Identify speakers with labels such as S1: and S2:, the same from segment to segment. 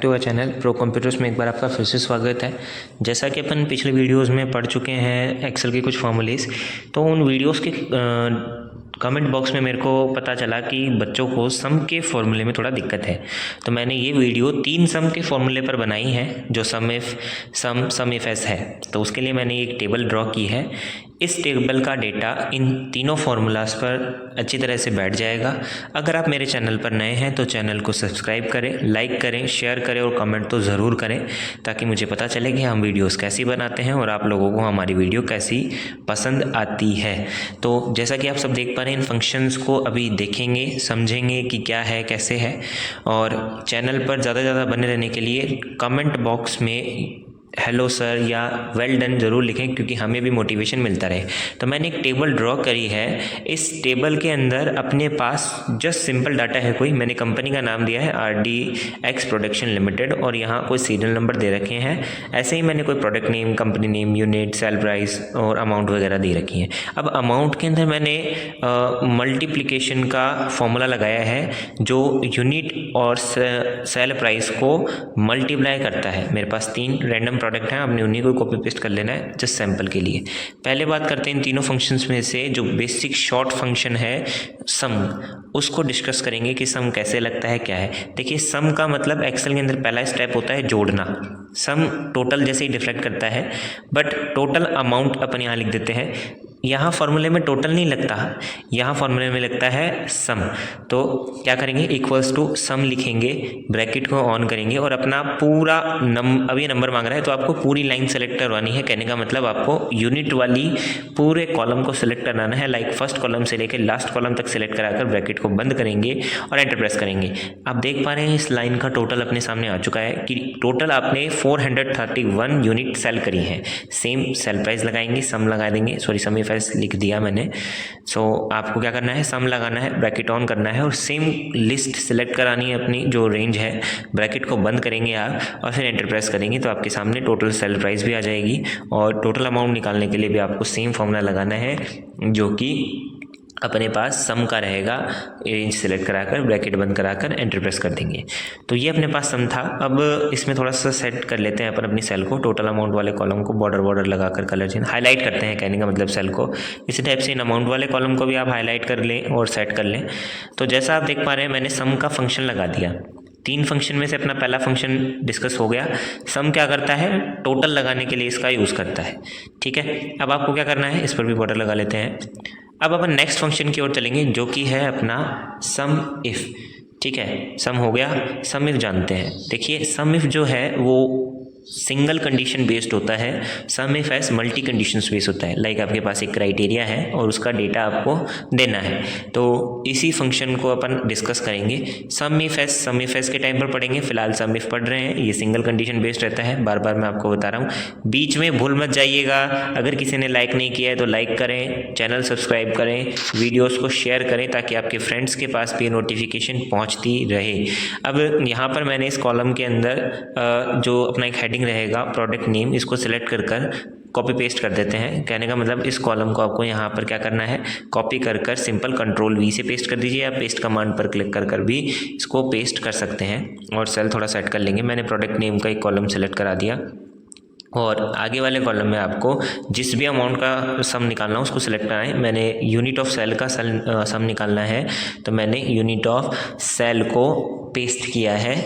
S1: Back to our channel pro computers में एक बार आपका फिर से स्वागत है। जैसा कि अपन पिछले वीडियोस में पढ़ चुके हैं एक्सेल के कुछ फॉर्मूलेस, तो उन वीडियोस के कमेंट बॉक्स में मेरे को पता चला कि बच्चों को सम के फॉर्मूले में थोड़ा दिक्कत है। तो मैंने ये वीडियो 3 सम के फॉर्मूले पर बनाई है, जो सम इफ एस है। तो उसके लिए मैंने एक टेबल ड्रॉ की है। इस टेबल का डेटा इन तीनों फार्मूलाज पर अच्छी तरह से बैठ जाएगा। अगर आप मेरे चैनल पर नए हैं तो चैनल को सब्सक्राइब करें, लाइक करें, शेयर करें और कमेंट तो ज़रूर करें, ताकि मुझे पता चले कि हम वीडियोस कैसी बनाते हैं और आप लोगों को हमारी वीडियो कैसी पसंद आती है। तो जैसा कि आप सब देख पा रहे हैं, इन फंक्शंस को अभी देखेंगे, समझेंगे कि क्या है, कैसे है। और चैनल पर ज़्यादा से ज़्यादा बने रहने के लिए कमेंट बॉक्स में हेलो सर या वेल डन ज़रूर लिखें, क्योंकि हमें भी मोटिवेशन मिलता रहे। तो मैंने एक टेबल ड्रॉ करी है। इस टेबल के अंदर अपने पास जस्ट सिंपल डाटा है कोई, मैंने कंपनी का नाम दिया है RDX प्रोडक्शन लिमिटेड और यहाँ कोई सीरियल नंबर दे रखे हैं। ऐसे ही मैंने कोई product name, company name, unit, sale price और अमाउंट वगैरह दे रखी है। अब अमाउंट के अंदर मैंने मल्टीप्लिकेशन का फॉर्मूला लगाया है, जो यूनिट और सेल प्राइस को मल्टीप्लाई करता है। मेरे पास 3 रैंडम प्रोडक्ट हैं, आपने उन्हीं को कॉपी पेस्ट कर लेना है जस्ट सैंपल के लिए। पहले बात करते हैं इन तीनों फंक्शंस में से जो बेसिक शॉर्ट फंक्शन है सम, उसको डिस्कस करेंगे कि सम कैसे लगता है, क्या है। देखिए, सम का मतलब एक्सेल के अंदर पहला स्टेप होता है जोड़ना। सम टोटल जैसे ही डिफरेक्ट करता है, बट टोटल अमाउंट अपन यहाँ लिख देते हैं। यहाँ फॉर्मूले में टोटल नहीं लगता, यहाँ फॉर्मूले में लगता है सम। तो क्या करेंगे, इक्वल्स टू सम लिखेंगे, ब्रैकेट को ऑन करेंगे और अपना पूरा अब ये नंबर मांग रहा है तो आपको पूरी लाइन सेलेक्ट करवानी है। कहने का मतलब आपको यूनिट वाली पूरे कॉलम को सिलेक्ट कराना है, लाइक फर्स्ट कॉलम से लेकर लास्ट कॉलम तक सिलेक्ट कराकर ब्रैकेट को बंद करेंगे और एंटर प्रेस करेंगे। आप देख पा रहे हैं इस लाइन का टोटल अपने सामने आ चुका है कि टोटल आपने 431 यूनिट सेल करी है। सेम सेल प्राइस लगाएंगे, सम लगा देंगे, सॉरी सम इफ एस लिख दिया मैंने। सो आपको क्या करना है, सम लगाना है, ब्रैकेट ऑन करना है और सेम लिस्ट सिलेक्ट करानी है अपनी जो रेंज है। ब्रैकेट को बंद करेंगे आप और फिर एंटर प्रेस करेंगे तो आपके सामने टोटल सेल प्राइस भी आ जाएगी। और टोटल अमाउंट निकालने के लिए भी आपको सेम फॉर्मूला लगाना है, जो कि अपने पास सम का रहेगा। रेंज सेलेक्ट कराकर ब्रैकेट बंद कराकर एंटर प्रेस कर देंगे। तो ये अपने पास सम था। अब इसमें थोड़ा सा सेट कर लेते हैं अपन अपनी सेल को। टोटल अमाउंट वाले कॉलम को बॉर्डर लगाकर कलर चेंज हाईलाइट करते हैं, कहने का मतलब सेल को। इसी टाइप से इन अमाउंट वाले कॉलम को भी आप हाईलाइट कर लें और सेट कर लें। तो जैसा आप देख पा रहे हैं, मैंने सम का फंक्शन लगा दिया। 3 फंक्शन में से अपना पहला फंक्शन डिस्कस हो गया। सम क्या करता है, टोटल लगाने के लिए इसका यूज़ करता है। ठीक है, अब आपको क्या करना है, इस पर भी बॉर्डर लगा लेते हैं। अब अपन नेक्स्ट फंक्शन की ओर चलेंगे, जो कि है अपना सम इफ। ठीक है, सम हो गया, सम इफ जानते हैं। देखिए, सम इफ जो है वो सिंगल कंडीशन बेस्ड होता है, some if S multi conditions based होता है। लाइक आपके पास एक क्राइटेरिया है और उसका डेटा आपको देना है, तो इसी फंक्शन को अपन डिस्कस करेंगे। सम इफ एस के टाइम पर पढ़ेंगे, फिलहाल सम इफ पढ़ रहे हैं। ये सिंगल कंडीशन बेस्ड रहता है, बार बार मैं आपको बता रहा हूँ। बीच में भूल मत जाइएगा, अगर किसी ने लाइक नहीं किया है तो लाइक करें, चैनल सब्सक्राइब करें, वीडियोज़ को शेयर करें, ताकि आपके फ्रेंड्स के पास भी नोटिफिकेशन पहुँचती रहे। अब यहाँ पर मैंने इस कॉलम के अंदर जो अपना एक हेडिंग रहेगा प्रोडक्ट नेम, इसको सिलेक्ट कर कॉपी पेस्ट कर देते हैं। कहने का मतलब इस कॉलम को आपको यहाँ पर क्या करना है, कॉपी कर सिंपल कंट्रोल V से पेस्ट कर दीजिए, या पेस्ट कमांड पर क्लिक कर भी इसको पेस्ट कर सकते हैं। और सेल थोड़ा सेट कर लेंगे। मैंने प्रोडक्ट नेम का एक कॉलम सेलेक्ट करा दिया और आगे वाले कॉलम में आपको जिस भी अमाउंट का सम निकालना है उसको सिलेक्ट करना है। मैंने यूनिट ऑफ सेल का सम निकालना है, तो मैंने यूनिट ऑफ सेल को पेस्ट किया है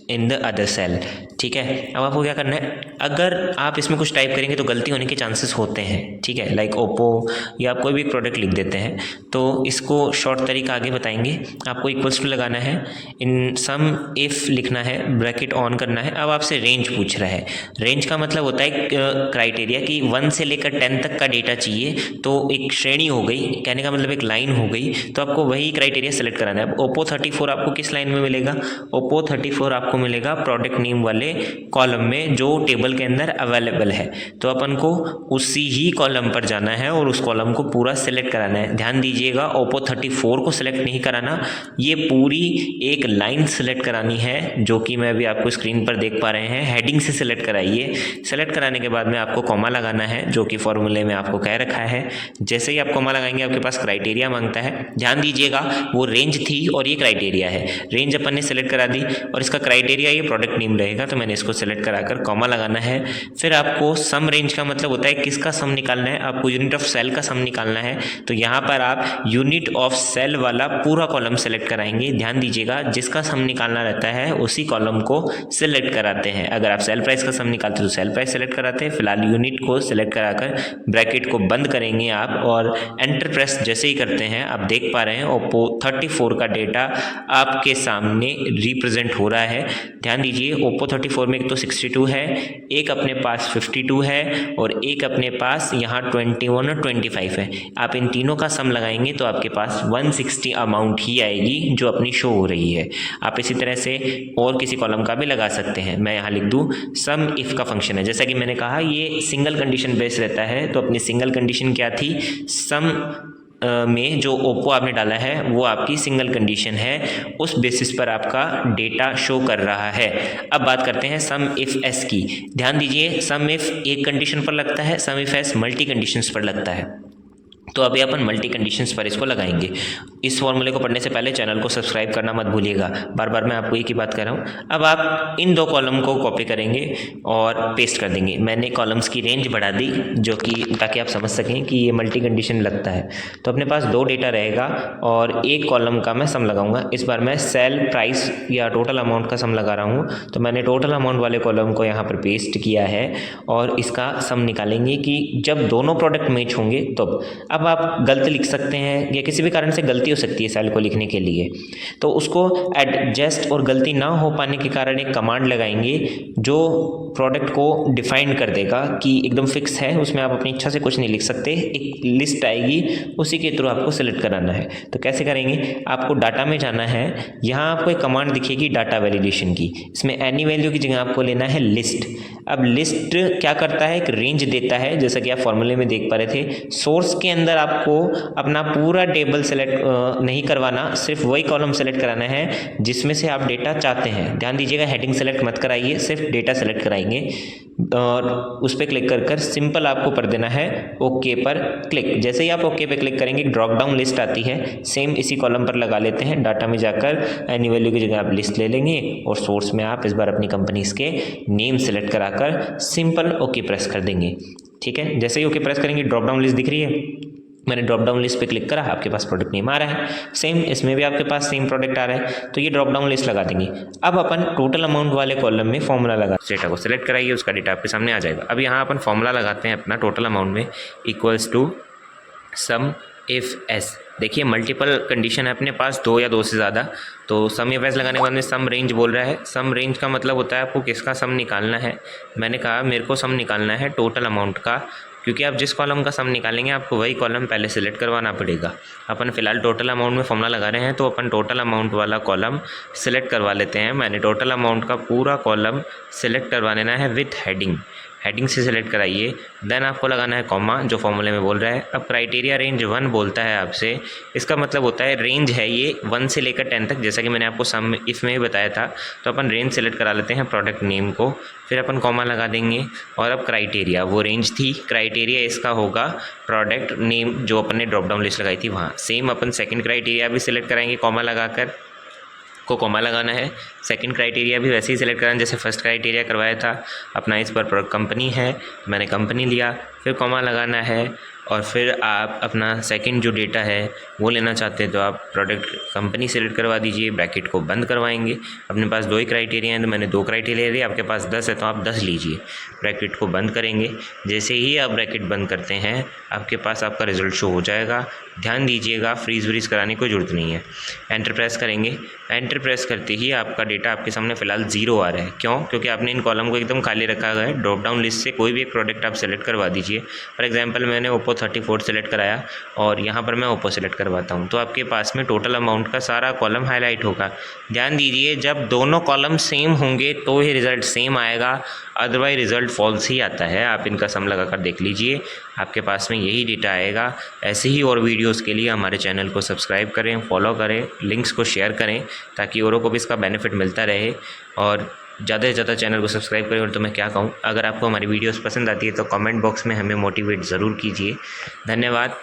S1: इन द अदर सेल। ठीक है, अब आपको क्या करना है, अगर आप इसमें कुछ टाइप करेंगे तो गलती होने के चांसेस होते हैं। ठीक है, लाइक ओप्पो या आप कोई भी प्रोडक्ट लिख देते हैं, तो इसको शॉर्ट तरीका आगे बताएंगे। आपको इक्वल्स टू लगाना है, इन सम इफ लिखना है, ब्रैकेट ऑन करना है। अब आपसे रेंज पूछ रहा है। रेंज का मतलब होता है क्राइटेरिया कि 1 से लेकर 10 तक का डेटा चाहिए, तो एक श्रेणी हो गई, कहने का मतलब एक लाइन हो गई। तो आपको वही क्राइटेरिया सेलेक्ट कराना है। अब ओप्पो 34 आपको किस लाइन में मिलेगा, ओप्पो 34 आपको मिलेगा प्रोडक्ट नेम वाले कॉलम में जो टेबल के अंदर अवेलेबल है। तो अपन को उसी ही कॉलम पर जाना है और उस कॉलम को पूरा सिलेक्ट कराना है। ध्यान दीजिएगा, ओप्पो 34 को सिलेक्ट नहीं कराना, ये पूरी एक लाइन सिलेक्ट करानी है, जो कि मैं अभी आपको स्क्रीन पर देख पा रहे हैं। हेडिंग से सिलेक्ट कराइए। सिलेक्ट कराने के बाद में आपको कॉमा लगाना है, जो कि फॉर्मूले में आपको कह रखा है। जैसे ही आप कॉमा लगाएंगे आपके पास क्राइटेरिया मांगता है। ध्यान दीजिएगा, वो रेंज थी और ये क्राइटेरिया है। रेंज अपन ने सिलेक्ट करा दी और इसका क्राइटेरिया ये प्रोडक्ट नेम रहेगा, तो मैंने इसको सिलेक्ट कराकर कॉमा लगाना है। फिर आपको सम रेंज का मतलब होता है किसका सम निकालना है, आपको यूनिट ऑफ सेल का सम निकालना है। तो यहाँ पर आप यूनिट ऑफ सेल वाला पूरा कॉलम सेलेक्ट कराएंगे। ध्यान दीजिएगा, जिसका सम निकालना रहता है उसी कॉलम को सिलेक्ट कराते हैं। अगर आप सेल प्राइस का सम निकालते हैं तो सेल प्राइस सेलेक्ट कराते हैं। फिलहाल यूनिट को सिलेक्ट कराकर ब्रैकेट को बंद करेंगे आप और एंटर प्रेस जैसे ही करते हैं आप देख पा रहे हैं ओप्पो 34 का डेटा आपके सामने रिप्रेजेंट हो रहा है। ध्यान दीजिए, ओप्पो 34 में एक तो 62 है, एक अपने पास 52 है और एक अपने पास यहाँ 21 और 25 है। आप इन तीनों का सम लगाएंगे तो आपके पास 160 अमाउंट ही आएगी जो अपनी शो हो रही है। आप इसी तरह से और किसी कॉलम का भी लगा सकते हैं। मैं यहाँ लिख दूँ सम इफ का फंक्शन है। जैसा कि मैंने कहा ये सिंगल कंडीशन बेस्ड रहता है, तो अपनी सिंगल कंडीशन क्या थी, सम में जो ओप्पो आपने डाला है वो आपकी सिंगल कंडीशन है, उस बेसिस पर आपका डेटा शो कर रहा है। अब बात करते हैं सम इफ एस की। ध्यान दीजिए, सम इफ एक कंडीशन पर लगता है, some if S multi conditions पर लगता है। तो अभी अपन मल्टी कंडीशंस पर इसको लगाएंगे। इस फॉर्मूले को पढ़ने से पहले चैनल को सब्सक्राइब करना मत भूलिएगा, बार बार मैं आपको एक ही बात कर रहा हूँ। अब आप इन दो कॉलम को कॉपी करेंगे और पेस्ट कर देंगे। मैंने कॉलम्स की रेंज बढ़ा दी, जो कि ताकि आप समझ सकें कि ये मल्टी कंडीशन लगता है। तो अपने पास दो डेटा रहेगा और एक कॉलम का मैं सम लगाऊंगा। इस बार मैं सेल प्राइस या टोटल अमाउंट का सम लगा रहा हूँ। तो मैंने टोटल अमाउंट वाले कॉलम को यहाँ पर पेस्ट किया है और इसका सम निकालेंगे कि जब दोनों प्रोडक्ट मैच होंगे तब। अब आप गलत लिख सकते हैं या किसी भी कारण से गलती हो सकती है सेल को लिखने के लिए, तो उसको एडजस्ट और गलती ना हो पाने के कारण एक कमांड लगाएंगे जो प्रोडक्ट को डिफाइन कर देगा कि एकदम फिक्स है, उसमें आप अपनी इच्छा से कुछ नहीं लिख सकते। एक लिस्ट आएगी, उसी के थ्रू आपको सिलेक्ट कराना है। तो कैसे करेंगे, आपको डाटा में जाना है। यहाँ आपको एक कमांड दिखेगी डाटा वैलिडेशन की, इसमें एनी वैल्यू की जगह आपको लेना है लिस्ट। अब लिस्ट क्या करता है, एक रेंज देता है, जैसा कि आप फॉर्मूले में देख पा रहे थे। सोर्स के अंदर आपको अपना पूरा टेबल सेलेक्ट नहीं करवाना, सिर्फ वही कॉलम सेलेक्ट कराना है जिसमें से आप डेटा चाहते हैं। ध्यान दीजिएगा, हेडिंग सेलेक्ट मत कराइए, सिर्फ डेटा सेलेक्ट कराएंगे और उस पर क्लिक कर सिंपल आपको कर देना है ओके पर क्लिक। जैसे ही आप ओके पे क्लिक करेंगे ड्रॉप डाउन लिस्ट आती है, सेम इसी कॉलम पर लगा लेते हैं। डाटा में जाकर एनी वैल्यू की जगह आप लिस्ट ले लेंगे और सोर्स में आप इस बार अपनी कंपनीज के नेम सेलेक्ट कराकर सिंपल ओके प्रेस कर देंगे। ठीक है, जैसे ही ओके प्रेस करेंगे ड्रॉप डाउन लिस्ट दिख रही है। मैंने ड्रॉप डाउन लिस्ट पे क्लिक करा, आपके पास प्रोडक्ट नेम आ रहा है। सेम इसमें भी आपके पास सेम प्रोडक्ट आ रहा है, तो ये ड्रॉप डाउन लिस्ट लगा देंगे। अब अपन टोटल अमाउंट वाले कॉलम में फॉर्मूला लगा, डेटा को सिलेक्ट कराइए, उसका डेटा आपके सामने आ जाएगा। अब यहाँ अपन फॉर्मूला लगाते हैं अपना टोटल अमाउंट में equals to some if S. देखिए मल्टीपल कंडीशन है अपने पास, दो या दो से ज़्यादा, तो सम इफ एस लगाने के बाद में सम रेंज बोल रहा है। सम रेंज का मतलब होता है आपको किसका सम निकालना है। मैंने कहा मेरे को सम निकालना है टोटल अमाउंट का, क्योंकि आप जिस कॉलम का सम निकालेंगे आपको वही कॉलम पहले सेलेक्ट करवाना पड़ेगा। अपन फिलहाल टोटल अमाउंट में फॉर्मूला लगा रहे हैं, तो अपन टोटल अमाउंट वाला कॉलम सेलेक्ट करवा लेते हैं। मैंने टोटल अमाउंट का पूरा कॉलम सेलेक्ट करवा लेना है विथ हेडिंग। हेडिंग से सिलेक्ट कराइए, देन आपको लगाना है कॉमा, जो फॉर्मूले में बोल रहा है। अब क्राइटेरिया रेंज 1 बोलता है आपसे, इसका मतलब होता है रेंज है ये 1 से लेकर 10 तक, जैसा कि मैंने आपको सम इफ में ही बताया था। तो अपन रेंज सेलेक्ट करा लेते हैं प्रोडक्ट नेम को, फिर अपन कॉमा लगा देंगे। और अब क्राइटेरिया, वो रेंज थी, क्राइटेरिया इसका होगा प्रोडक्ट नेम जो अपन ने ड्रॉप डाउन लिस्ट लगाई थी वहाँ। सेम अपन सेकंड क्राइटेरिया भी सिलेक्ट कराएंगे, कॉमा लगाकर को कॉमा लगाना है। सेकंड क्राइटेरिया भी वैसे ही सिलेक्ट कराना जैसे फर्स्ट क्राइटेरिया करवाया था अपना। इस पर प्रोडक्ट कंपनी है, मैंने कंपनी लिया, फिर कॉमा लगाना है और फिर आप अपना सेकंड जो डेटा है वो लेना चाहते हैं तो आप प्रोडक्ट कंपनी सेलेक्ट करवा दीजिए, ब्रैकेट को बंद करवाएंगे। अपने पास दो ही क्राइटेरिया हैं तो मैंने 2 क्राइटेरिया लिए, आपके पास 10 है तो आप 10 लीजिए। ब्रैकेट को बंद करेंगे, जैसे ही आप ब्रैकेट बंद करते हैं आपके पास आपका रिजल्ट शो हो जाएगा। ध्यान दीजिएगा, फ्रीज व्रीज कराने की कोई ज़रूरत नहीं है। एंटर प्रेस करेंगे, एंटर प्रेस करते ही आपका डेटा आपके सामने फ़िलहाल 0 आ रहा है। क्यों? क्योंकि आपने इन कॉलम को एकदम खाली रखा है। ड्रॉप डाउन लिस्ट से कोई भी एक प्रोडक्ट आप सेलेक्ट करवा दीजिए। फॉर एग्जांपल मैंने ओप्पो 34 सेलेक्ट कराया और यहाँ पर मैं ओप्पो सेलेक्ट करवाता हूँ, तो आपके पास में टोटल अमाउंट का सारा कॉलम हाईलाइट होगा। ध्यान दीजिए, जब दोनों कॉलम सेम होंगे तो ही रिज़ल्ट सेम आएगा, अदरवाइज रिज़ल्ट फॉल्स ही आता है। आप इनका सम लगा कर देख लीजिए, आपके पास में यही डेटा आएगा। ऐसे ही और वीडियोस के लिए हमारे चैनल को सब्सक्राइब करें, फॉलो करें, लिंक्स को शेयर करें ताकि औरों को भी इसका बेनिफिट मिलता रहे। और ज़्यादा से ज़्यादा चैनल को सब्सक्राइब करें। और तो मैं क्या कहूँ, अगर आपको हमारी वीडियोस पसंद आती है तो कमेंट बॉक्स में हमें मोटिवेट ज़रूर कीजिए। धन्यवाद।